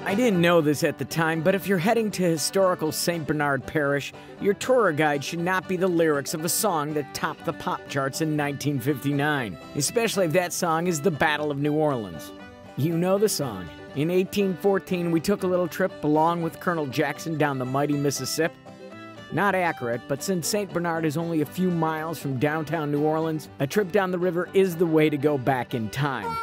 I didn't know this at the time, but if you're heading to historical St. Bernard Parish, your tour guide should not be the lyrics of a song that topped the pop charts in 1959, especially if that song is the Battle of New Orleans. You know the song. In 1814, we took a little trip along with Colonel Jackson down the mighty Mississip. Not accurate, but since St. Bernard is only a few miles from downtown New Orleans, a trip down the river is the way to go back in time.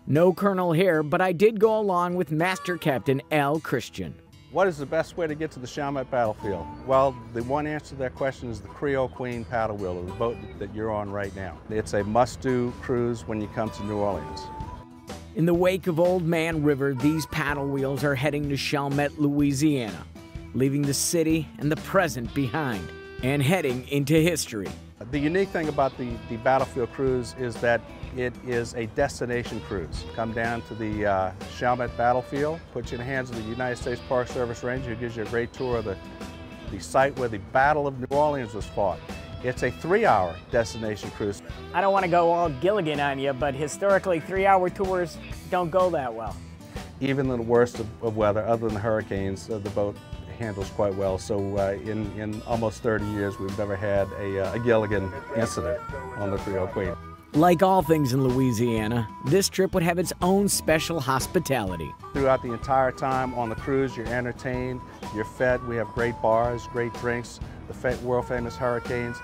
No Colonel here, but I did go along with Master Captain Al Christian. What is the best way to get to the Chalmette Battlefield? Well, the one answer to that question is the Creole Queen paddle wheel, or the boat that you're on right now. It's a must-do cruise when you come to New Orleans. In the wake of Old Man River, these paddle wheels are heading to Chalmette, Louisiana, leaving the city and the present behind, and heading into history. The unique thing about the Battlefield cruise is that it is a destination cruise. Come down to the Chalmette Battlefield, put you in the hands of the United States Park Service Ranger, who gives you a great tour of the site where the Battle of New Orleans was fought. It's a 3-hour destination cruise. I don't want to go all Gilligan on you, but historically 3-hour tours don't go that well. Even in the worst of weather, other than the hurricanes, the boat handles quite well. So in almost 30 years, we've never had a Gilligan incident on the Creole Queen. Like all things in Louisiana, this trip would have its own special hospitality. Throughout the entire time on the cruise, you're entertained, you're fed. We have great bars, great drinks, the world-famous hurricanes.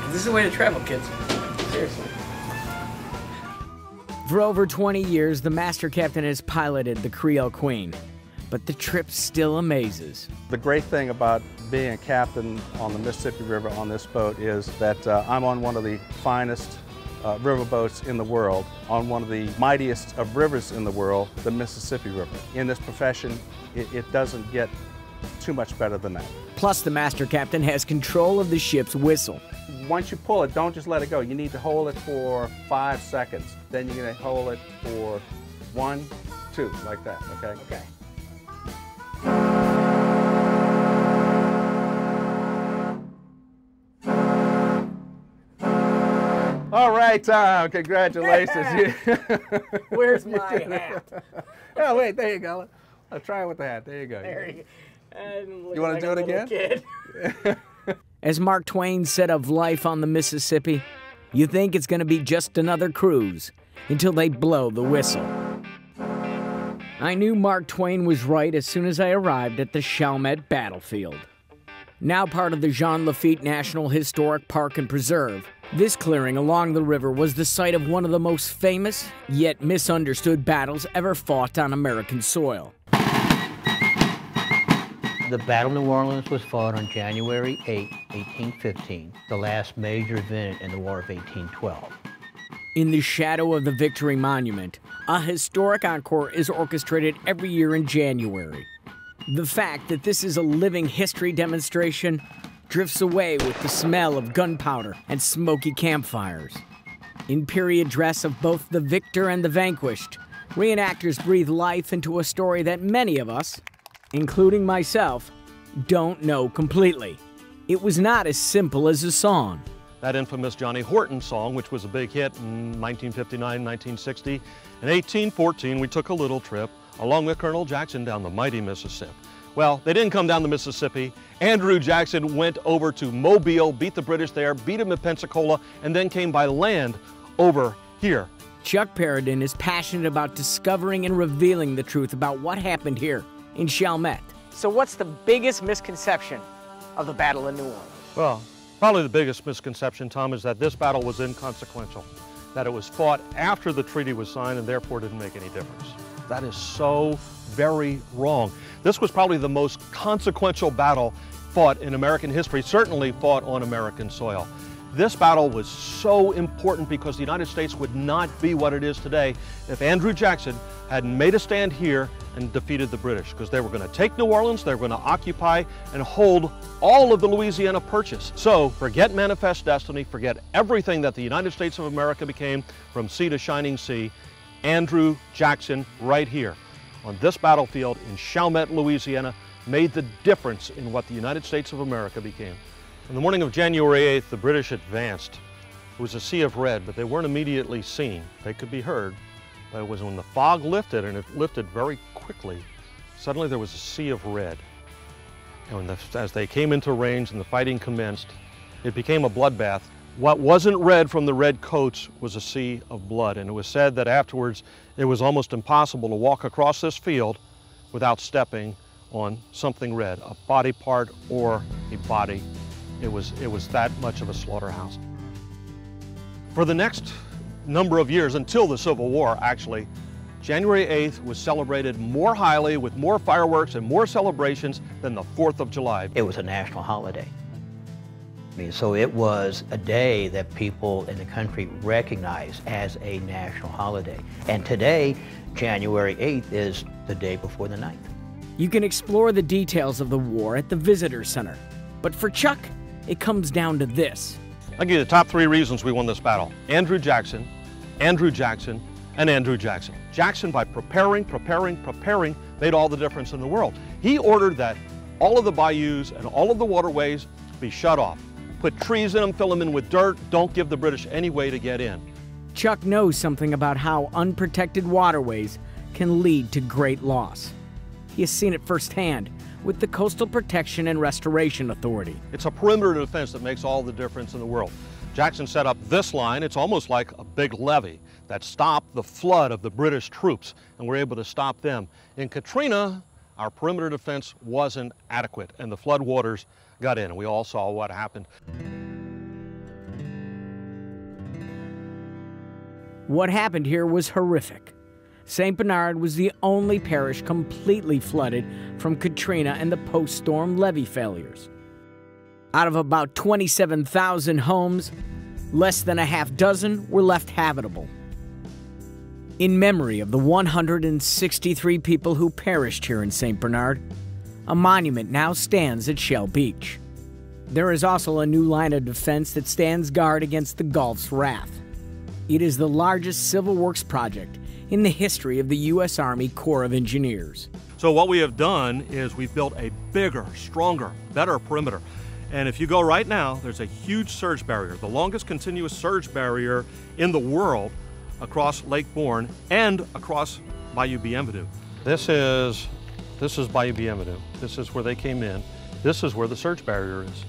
This is the way to travel, kids. Seriously. For over 20 years, the Master Captain has piloted the Creole Queen, but the trip still amazes. The great thing about being a captain on the Mississippi River on this boat is that I'm on one of the finest river boats in the world, on one of the mightiest of rivers in the world, the Mississippi River. In this profession, it doesn't get too much better than that. Plus, the Master Captain has control of the ship's whistle. Once you pull it, don't just let it go. You need to hold it for 5 seconds. Then you're going to hold it for 1, 2, like that, okay? Okay. All right, Tom, congratulations. Where's my hat? Oh, wait, there you go. I'll try it with the hat. There you go. There you go. You want to do it again? As Mark Twain said of life on the Mississippi, you think it's going to be just another cruise until they blow the whistle. I knew Mark Twain was right as soon as I arrived at the Chalmette Battlefield. Now part of the Jean Lafitte National Historic Park and Preserve, this clearing along the river was the site of one of the most famous, yet misunderstood battles ever fought on American soil. The Battle of New Orleans was fought on January 8, 1815, the last major event in the War of 1812. In the shadow of the Victory Monument, a historic encore is orchestrated every year in January. The fact that this is a living history demonstration drifts away with the smell of gunpowder and smoky campfires. In period dress of both the victor and the vanquished, reenactors breathe life into a story that many of us, including myself, don't know completely. It was not as simple as a song. That infamous Johnny Horton song, which was a big hit in 1959, 1960. In 1814, we took a little trip along with Colonel Jackson down the mighty Mississip. Well, they didn't come down the Mississippi. Andrew Jackson went over to Mobile, beat the British there, beat them at Pensacola, and then came by land over here. Chuck Paradin is passionate about discovering and revealing the truth about what happened here in Chalmette. So what's the biggest misconception of the Battle of New Orleans? Well, probably the biggest misconception, Tom, is that this battle was inconsequential, that it was fought after the treaty was signed and therefore didn't make any difference. That is so very wrong. This was probably the most consequential battle fought in American history, certainly fought on American soil. This battle was so important because the United States would not be what it is today if Andrew Jackson hadn't made a stand here and defeated the British, because they were going to take New Orleans, they were going to occupy and hold all of the Louisiana Purchase. So forget manifest destiny, forget everything that the United States of America became from sea to shining sea. Andrew Jackson right here on this battlefield in Chalmette, Louisiana, made the difference in what the United States of America became. On the morning of January 8th, the British advanced It was a sea of red, but they weren't immediately seen. They could be heard, but it was when the fog lifted, and it lifted very quickly, suddenly there was a sea of red. And as they came into range and the fighting commenced, it became a bloodbath. What wasn't red from the red coats was a sea of blood, and it was said that afterwards it was almost impossible to walk across this field without stepping on something red, a body part or a body. It was that much of a slaughterhouse. For the next number of years, until the Civil War actually, January 8th was celebrated more highly with more fireworks and more celebrations than the 4th of July. It was a national holiday. So it was a day that people in the country recognized as a national holiday. And today, January 8th is the day before the 9th. You can explore the details of the war at the Visitor Center. But for Chuck, it comes down to this. I'll give you the top 3 reasons we won this battle. Andrew Jackson, and Andrew Jackson. Jackson, by preparing, made all the difference in the world. He ordered that all of the bayous and all of the waterways be shut off. Put trees in them, fill them in with dirt, don't give the British any way to get in. Chuck knows something about how unprotected waterways can lead to great loss. He has seen it firsthand with the Coastal Protection and Restoration Authority. It's a perimeter defense that makes all the difference in the world. Jackson set up this line. It's almost like a big levee that stopped the flood of the British troops, and we're able to stop them. In Katrina, our perimeter defense wasn't adequate, and the floodwaters got in, and we all saw what happened. What happened here was horrific. St. Bernard was the only parish completely flooded from Katrina and the post-storm levee failures. Out of about 27,000 homes, less than a half dozen were left habitable. In memory of the 163 people who perished here in St. Bernard, a monument now stands at Shell Beach. There is also a new line of defense that stands guard against the Gulf's wrath. It is the largest civil works project in the history of the U.S. Army Corps of Engineers. So what we have done is we've built a bigger, stronger, better perimeter. And if you go right now, there's a huge surge barrier, the longest continuous surge barrier in the world across Lake Bourne and across Bayou Bienvenue. This is Bayou Bienvenue. This is where they came in. This is where the surge barrier is,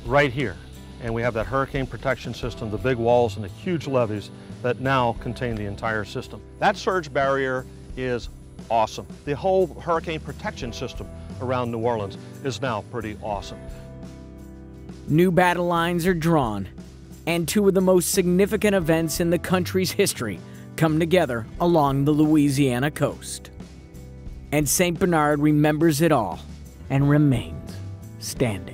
right here. And we have that hurricane protection system, the big walls and the huge levees that now contain the entire system. That surge barrier is awesome. The whole hurricane protection system around New Orleans is now pretty awesome. New battle lines are drawn, and 2 of the most significant events in the country's history come together along the Louisiana coast. And St. Bernard remembers it all and remains standing.